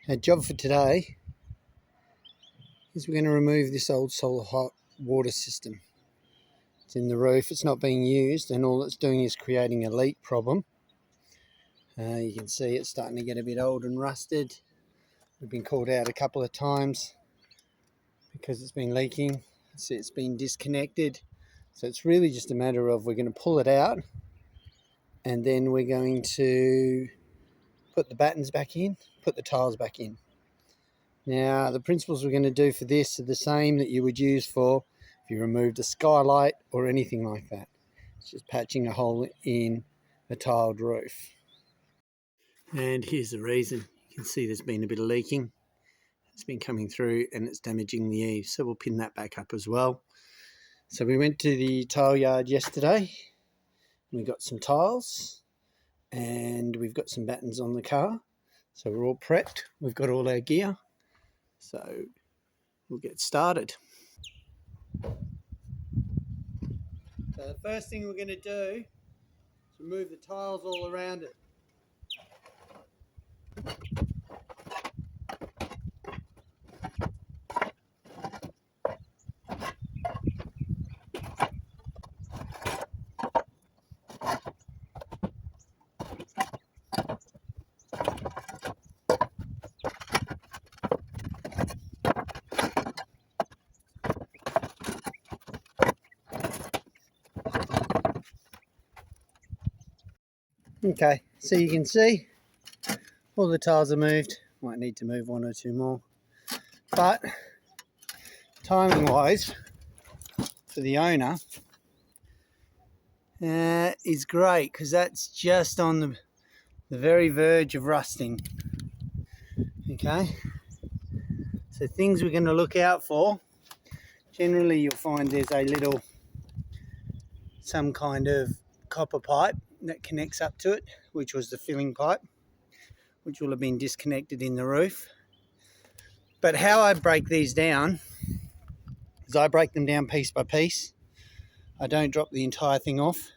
Our job for today is we're going to remove this old solar hot water system. It's in the roof, it's not being used, and all it's doing is creating a leak problem. You can see it's starting to get a bit old and rusted. We've been called out a couple of times because it's been leaking. See, it's been disconnected. So it's really just a matter of we're going to pull it out and then we're going to put the battens back in, put the tiles back in. Now, the principles we're going to do for this are the same that you would use for if you removed a skylight or anything like that. It's just patching a hole in a tiled roof. And here's the reason. You can see there's been a bit of leaking. It's been coming through and it's damaging the eaves. So we'll pin that back up as well. So we went to the tile yard yesterday. We got some tiles and we've got some battens on the car. So we're all prepped. We've got all our gear. So we'll get started. So the first thing we're going to do is remove the tiles all around it. Okay, so you can see all the tiles are moved. Might need to move one or two more. But timing wise, for the owner, is great because that's just on the very verge of rusting. Okay, so things we're going to look out for. Generally you'll find there's a little, some kind of copper pipe that connects up to it, which was the filling pipe, which will have been disconnected in the roof. But how I break these down is I break them down piece by piece. I don't drop the entire thing off,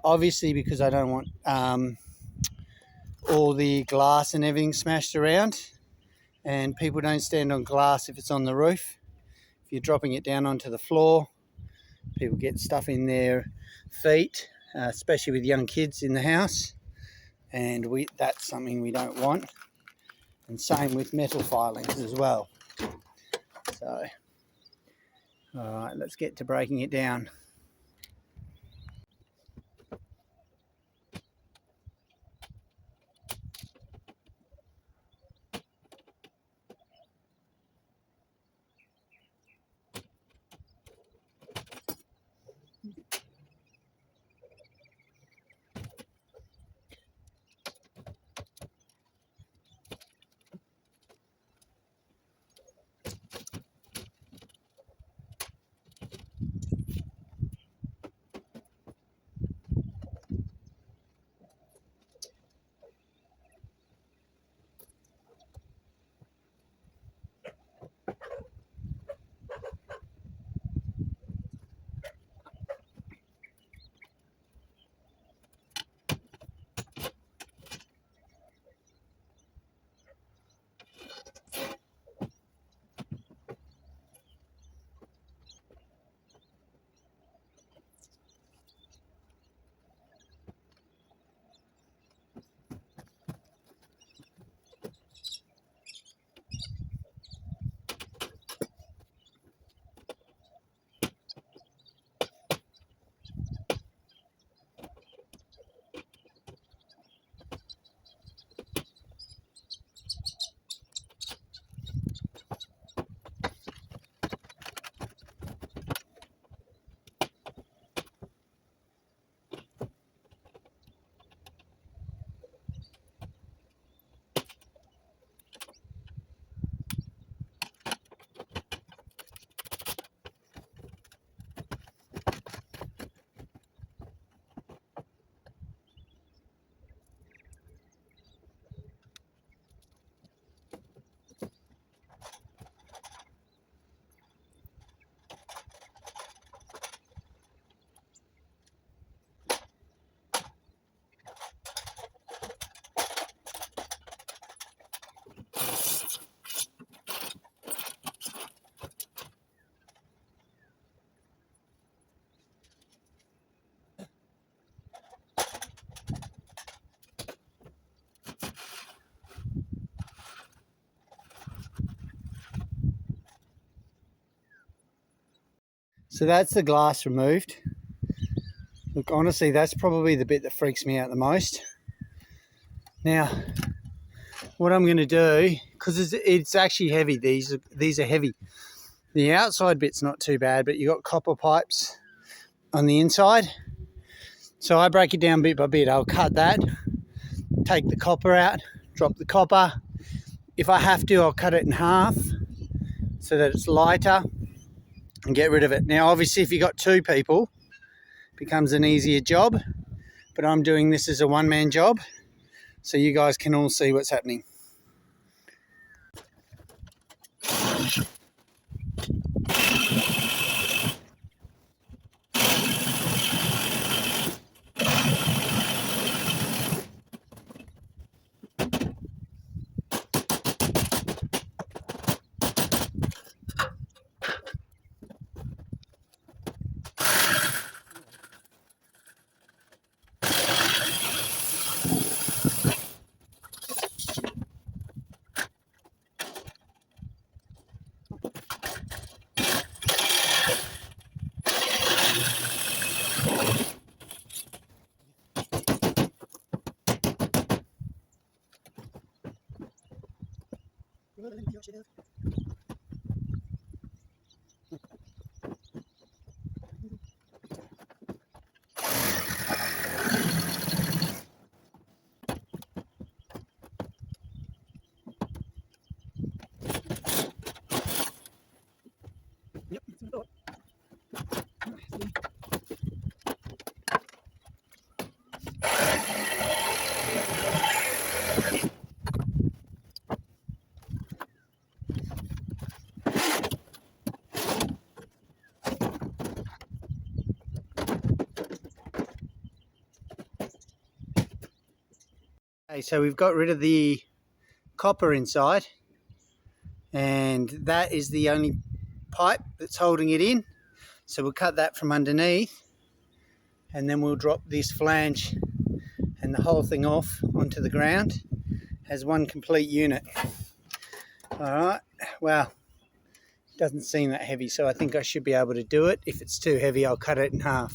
obviously because I don't want all the glass and everything smashed around, and people don't stand on glass if it's on the roof. If you're dropping it down onto the floor, people get stuff in their feet, especially with young kids in the house, and that's something we don't want. And same with metal filings as well. So, all right, let's get to breaking it down. So that's the glass removed. Look, honestly, that's probably the bit that freaks me out the most. Now, what I'm going to do, because it's actually heavy, these are heavy. The outside bit's not too bad, but you got copper pipes on the inside. So I break it down bit by bit. I'll cut that, take the copper out, drop the copper. If I have to, I'll cut it in half so that it's lighter and get rid of it. Now, obviously, if you've got two people, it becomes an easier job, but I'm doing this as a one-man job, so you guys can all see what's happening. Okay, so we've got rid of the copper inside, and that is the only pipe that's holding it in. So we'll cut that from underneath, and then we'll drop this flange and the whole thing off onto the ground as one complete unit. All right, well, it doesn't seem that heavy, so I think I should be able to do it. If it's too heavy, I'll cut it in half.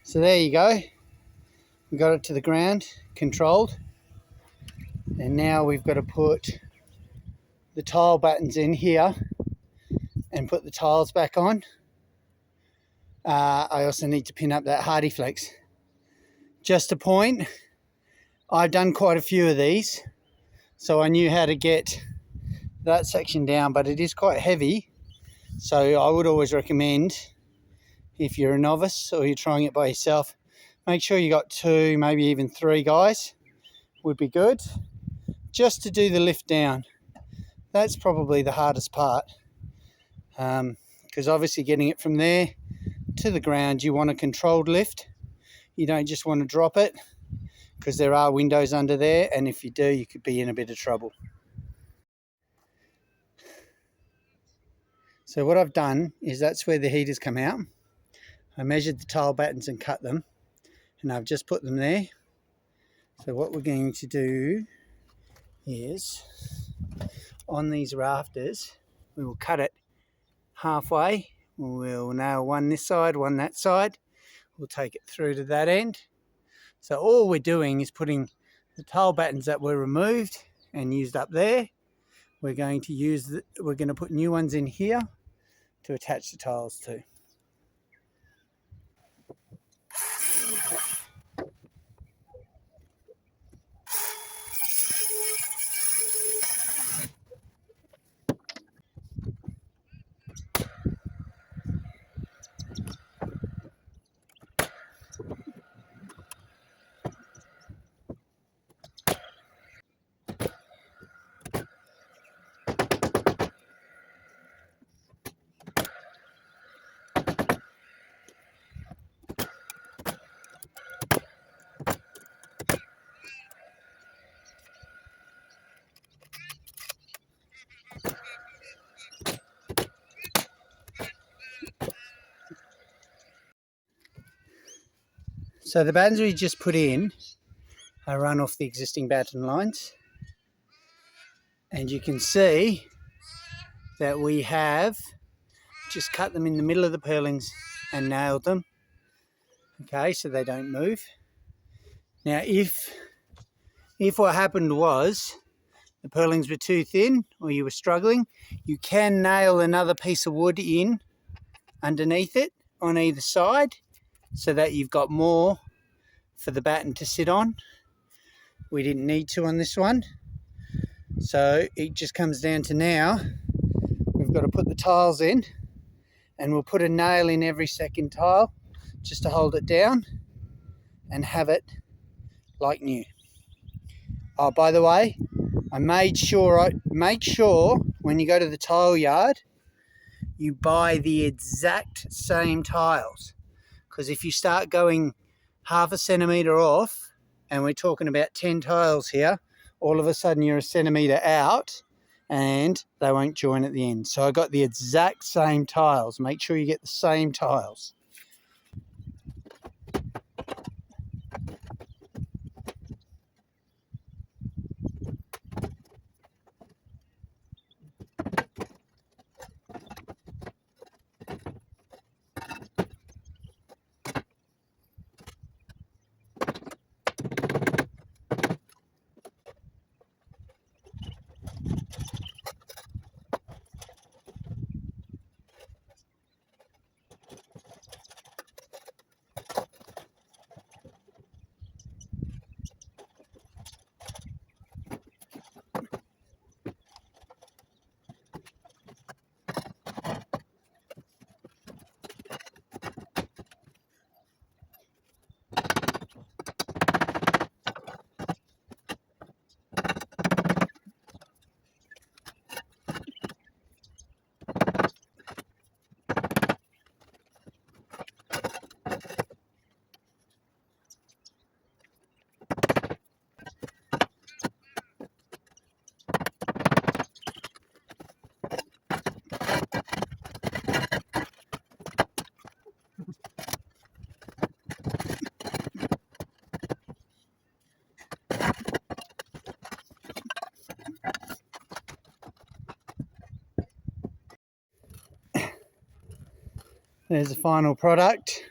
So there you go. We got it to the ground, controlled. And now we've got to put the tile buttons in here and put the tiles back on. I also need to pin up that hardy flex. Just a point, I've done quite a few of these, so I knew how to get that section down, but it is quite heavy. So I would always recommend, if you're a novice or you're trying it by yourself, make sure you got 2, maybe even 3 guys would be good, just to do the lift down. That's probably the hardest part, because obviously getting it from there to the ground, you want a controlled lift. You don't just want to drop it, because there are windows under there, and if you do, you could be in a bit of trouble. So what I've done is, that's where the heaters come out. I measured the tile battens and cut them, and I've just put them there. So what we're going to do is, on these rafters, we will cut it halfway. We'll nail one this side, one that side. We'll take it through to that end. So all we're doing is putting the tile battens that were removed and used up there. We're going to put new ones in here to attach the tiles to. So the battens we just put in are run off the existing batten lines, and you can see that we have just cut them in the middle of the purlins and nailed them. Okay, so they don't move. Now if what happened was the purlins were too thin, or you were struggling, you can nail another piece of wood in underneath it on either side, so that you've got more for the batten to sit on. We didn't need to on this one, so it just comes down to, now we've got to put the tiles in, and we'll put a nail in every second tile just to hold it down and have it like new. Oh, by the way, make sure when you go to the tile yard, you buy the exact same tiles, because if you start going half a centimetre off, and we're talking about 10 tiles here, all of a sudden you're a centimetre out and they won't join at the end. So I got the exact same tiles. Make sure you get the same tiles. There's the final product.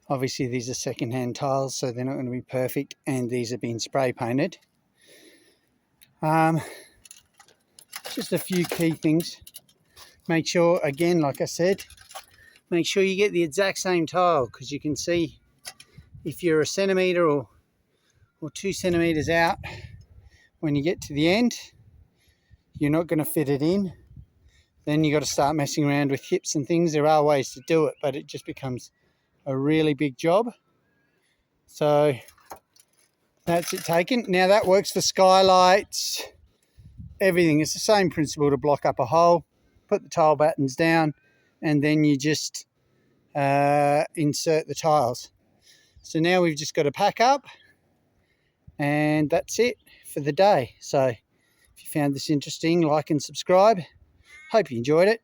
Obviously these are second-hand tiles, so they're not going to be perfect, and these have been spray painted. Just a few key things make sure, again, like I said, make sure you get the exact same tile, because you can see if you're a centimetre or 2 centimetres out when you get to the end, you're not going to fit it in. Then you got to start messing around with hips and things. There are ways to do it, but it just becomes a really big job. So that's it taken. Now that works for skylights, everything. It's the same principle to block up a hole, put the tile battens down, and then you just insert the tiles. So now we've just got to pack up, and that's it for the day. So if you found this interesting, like and subscribe. Hope you enjoyed it.